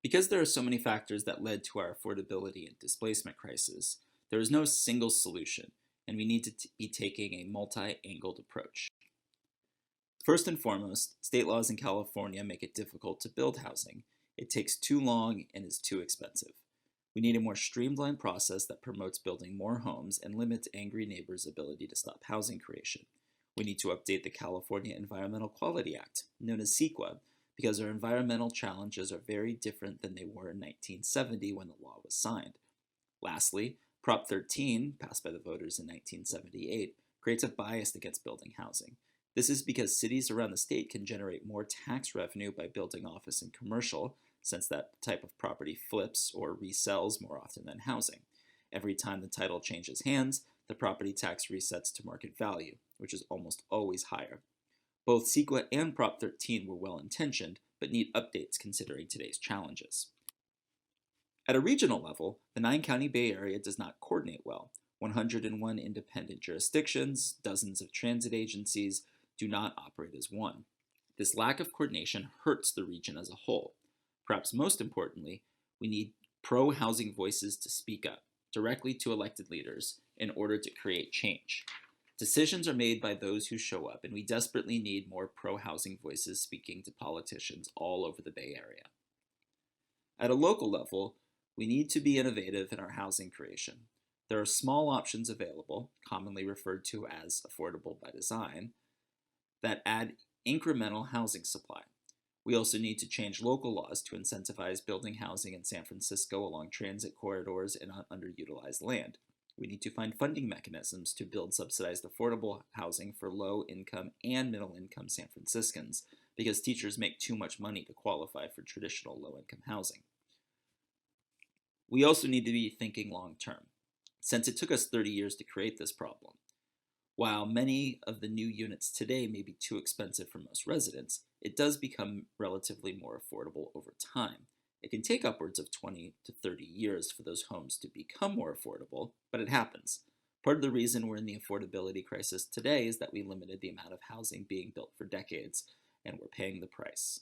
Because there are so many factors that led to our affordability and displacement crisis, there is no single solution, and we need to be taking a multi-angled approach. First and foremost, state laws in California make it difficult to build housing. It takes too long and is too expensive. We need a more streamlined process that promotes building more homes and limits angry neighbors' ability to stop housing creation. We need to update the California Environmental Quality Act, known as CEQA, because our environmental challenges are very different than they were in 1970 when the law was signed. Lastly, Prop 13, passed by the voters in 1978, creates a bias against building housing. This is because cities around the state can generate more tax revenue by building office and commercial, since that type of property flips or resells more often than housing. Every time the title changes hands, the property tax resets to market value, which is almost always higher. Both CEQA and Prop 13 were well intentioned, but need updates considering today's challenges. At a regional level, the 9-county Bay Area does not coordinate well. 101 independent jurisdictions, dozens of transit agencies do not operate as one. This lack of coordination hurts the region as a whole. Perhaps most importantly, we need pro-housing voices to speak up directly to elected leaders in order to create change. Decisions are made by those who show up, and we desperately need more pro-housing voices speaking to politicians all over the Bay Area. At a local level, we need to be innovative in our housing creation. There are small options available, commonly referred to as affordable by design, that add incremental housing supply. We also need to change local laws to incentivize building housing in San Francisco along transit corridors and on underutilized land. We need to find funding mechanisms to build subsidized affordable housing for low-income and middle-income San Franciscans, because teachers make too much money to qualify for traditional low-income housing. We also need to be thinking long-term, since it took us 30 years to create this problem. While many of the new units today may be too expensive for most residents, it does become relatively more affordable over time. It can take upwards of 20 to 30 years for those homes to become more affordable, but it happens. Part of the reason we're in the affordability crisis today is that we limited the amount of housing being built for decades, and we're paying the price.